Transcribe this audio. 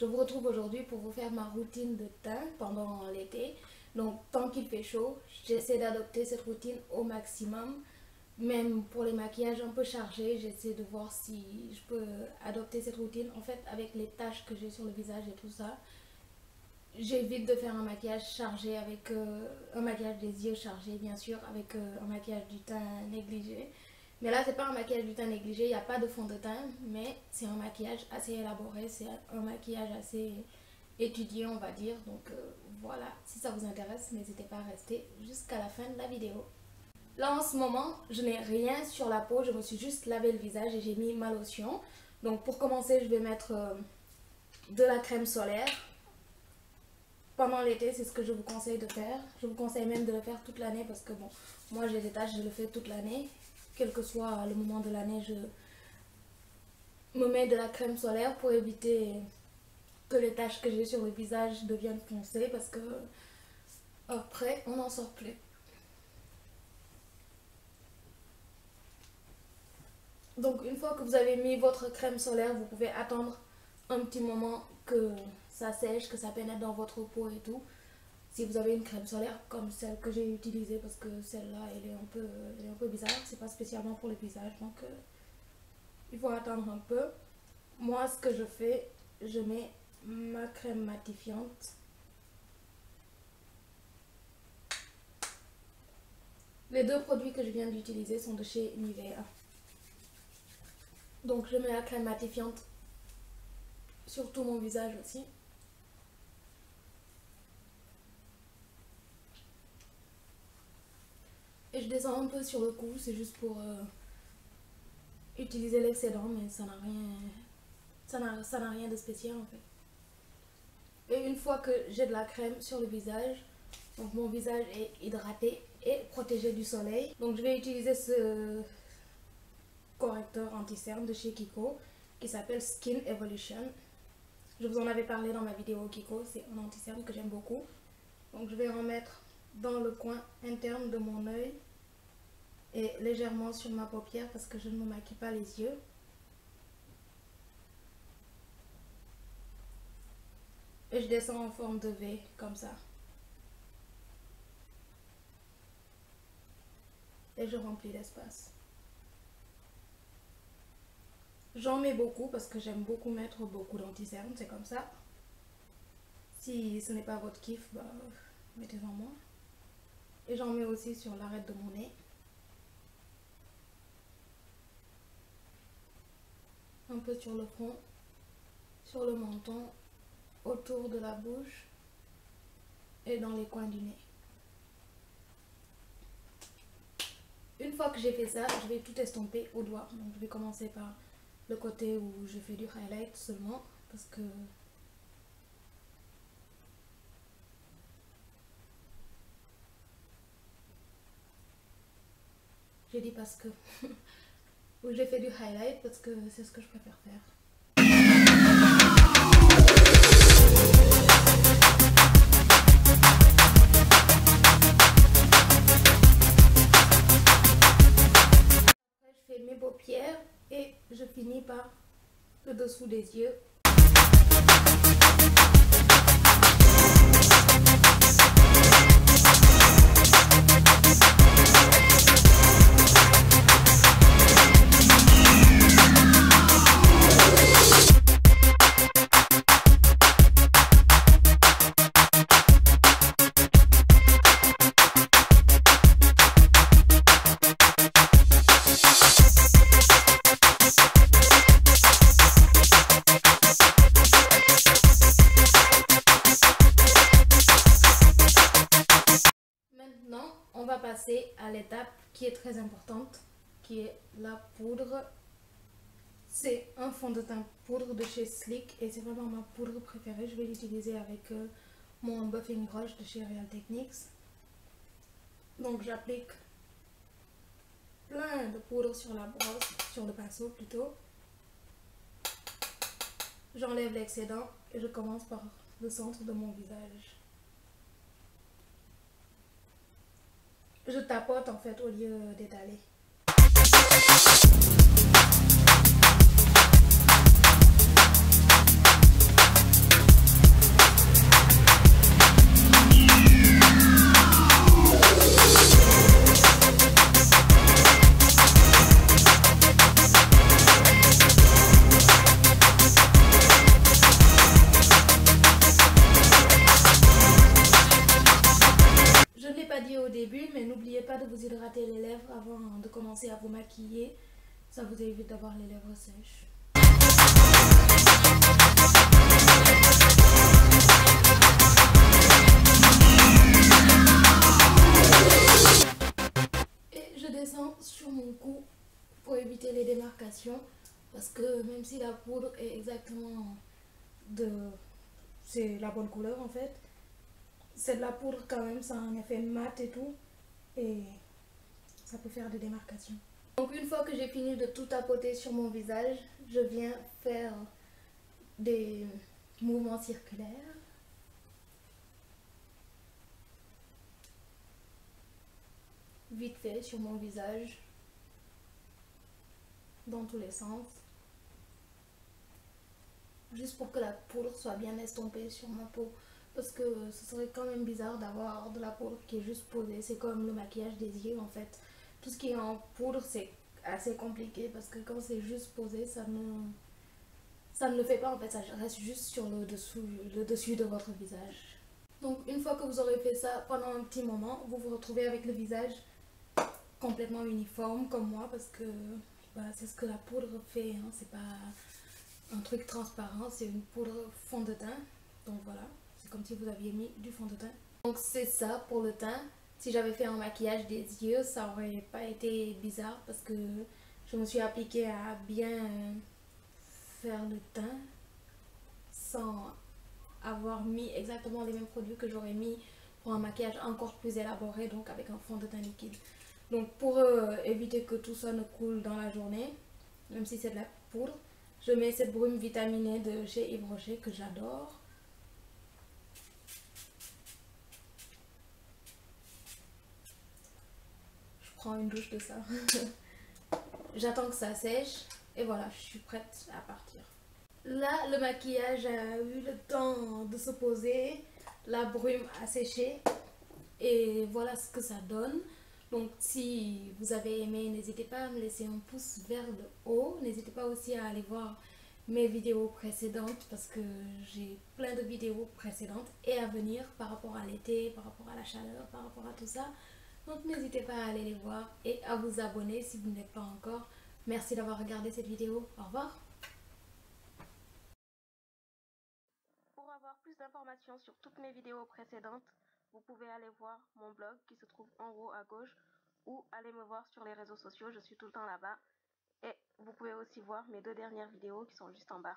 Je vous retrouve aujourd'hui pour vous faire ma routine de teint pendant l'été. Donc tant qu'il fait chaud, j'essaie d'adopter cette routine au maximum. Même pour les maquillages un peu chargés, j'essaie de voir si je peux adopter cette routine. En fait, avec les taches que j'ai sur le visage et tout ça, j'évite de faire un maquillage chargé avec un maquillage des yeux chargé, bien sûr, avec un maquillage du teint négligé. Mais là, c'est pas un maquillage du teint négligé, il n'y a pas de fond de teint, mais c'est un maquillage assez élaboré, c'est un maquillage assez étudié, on va dire. Donc voilà, si ça vous intéresse, n'hésitez pas à rester jusqu'à la fin de la vidéo. Là, en ce moment, je n'ai rien sur la peau, je me suis juste lavé le visage et j'ai mis ma lotion. Donc pour commencer, je vais mettre de la crème solaire. Pendant l'été, c'est ce que je vous conseille de faire. Je vous conseille même de le faire toute l'année parce que bon, moi j'ai des taches, je le fais toute l'année. Quel que soit le moment de l'année, je me mets de la crème solaire pour éviter que les taches que j'ai sur le visage deviennent foncées parce que après on n'en sort plus. Donc une fois que vous avez mis votre crème solaire, vous pouvez attendre un petit moment que ça sèche, que ça pénètre dans votre peau et tout. Si vous avez une crème solaire comme celle que j'ai utilisée, parce que celle-là elle est un peu bizarre, c'est pas spécialement pour le visage, donc il faut attendre un peu. Moi ce que je fais, je mets ma crème matifiante. Les deux produits que je viens d'utiliser sont de chez Nivea. Donc je mets la crème matifiante sur tout mon visage aussi. Et je descends un peu sur le cou, c'est juste pour utiliser l'excédent, mais ça n'a rien de spécial en fait. Et une fois que j'ai de la crème sur le visage, donc mon visage est hydraté et protégé du soleil. Donc je vais utiliser ce correcteur anti-cerne de chez Kiko qui s'appelle Skin Evolution. Je vous en avais parlé dans ma vidéo Kiko, c'est un anti-cerne que j'aime beaucoup. Donc je vais en mettre dans le coin interne de mon œil et légèrement sur ma paupière parce que je ne me maquille pas les yeux. Et je descends en forme de V comme ça. Et je remplis l'espace. J'en mets beaucoup parce que j'aime beaucoup mettre beaucoup d'anti-cerne, c'est comme ça. Si ce n'est pas votre kiff, bah, mettez-en moins. Et j'en mets aussi sur l'arête de mon nez. Un peu sur le front, sur le menton, autour de la bouche et dans les coins du nez. Une fois que j'ai fait ça, je vais tout estomper au doigt. Donc je vais commencer par le côté où je fais du highlight seulement parce que j'ai dit parce que où j'ai fait du highlight parce que c'est ce que je préfère faire. Après, je fais mes paupières et je finis par le dessous des yeux. On va passer à l'étape qui est très importante, qui est la poudre. C'est un fond de teint poudre de chez Sleek et c'est vraiment ma poudre préférée. Je vais l'utiliser avec mon buffing brush de chez Real Techniques. Donc j'applique plein de poudre sur la brosse, sur le pinceau plutôt. J'enlève l'excédent et je commence par le centre de mon visage. Je tapote en fait au lieu d'étaler. début, mais n'oubliez pas de vous hydrater les lèvres avant de commencer à vous maquiller. Ça vous évite d'avoir les lèvres sèches. Et je descends sur mon cou pour éviter les démarcations. Parce que même si la poudre est exactement c'est la bonne couleur en fait, c'est de la poudre quand même, ça a un effet mat et tout. Et ça peut faire des démarcations. Donc une fois que j'ai fini de tout tapoter sur mon visage, je viens faire des mouvements circulaires. Vite fait sur mon visage, dans tous les sens. Juste pour que la poudre soit bien estompée sur ma peau. Parce que ce serait quand même bizarre d'avoir de la poudre qui est juste posée. C'est comme le maquillage des yeux en fait. Tout ce qui est en poudre, c'est assez compliqué parce que quand c'est juste posé, ça ne le fait pas en fait. Ça reste juste sur le dessus de votre visage. Donc une fois que vous aurez fait ça pendant un petit moment, vous vous retrouvez avec le visage complètement uniforme comme moi parce que c'est ce que la poudre fait. Hein. C'est pas un truc transparent, c'est une poudre fond de teint. Donc voilà, c'est comme si vous aviez mis du fond de teint. Donc c'est ça pour le teint. Si j'avais fait un maquillage des yeux, ça aurait pas été bizarre parce que je me suis appliquée à bien faire le teint sans avoir mis exactement les mêmes produits que j'aurais mis pour un maquillage encore plus élaboré, donc avec un fond de teint liquide. Donc pour éviter que tout ça ne coule dans la journée, même si c'est de la poudre, je mets cette brume vitaminée de chez Yves Rocher que j'adore. Je prends une douche de ça. J'attends que ça sèche et voilà, je suis prête à partir. Là, le maquillage a eu le temps de se poser, la brume a séché et voilà ce que ça donne. Donc si vous avez aimé, n'hésitez pas à me laisser un pouce vers le haut. N'hésitez pas aussi à aller voir mes vidéos précédentes parce que j'ai plein de vidéos précédentes et à venir par rapport à l'été, par rapport à la chaleur, par rapport à tout ça. Donc n'hésitez pas à aller les voir et à vous abonner si vous n'êtes pas encore. Merci d'avoir regardé cette vidéo. Au revoir. Pour avoir plus d'informations sur toutes mes vidéos précédentes, vous pouvez aller voir mon blog qui se trouve en haut à gauche ou aller me voir sur les réseaux sociaux, je suis tout le temps là-bas. Et vous pouvez aussi voir mes 2 dernières vidéos qui sont juste en bas.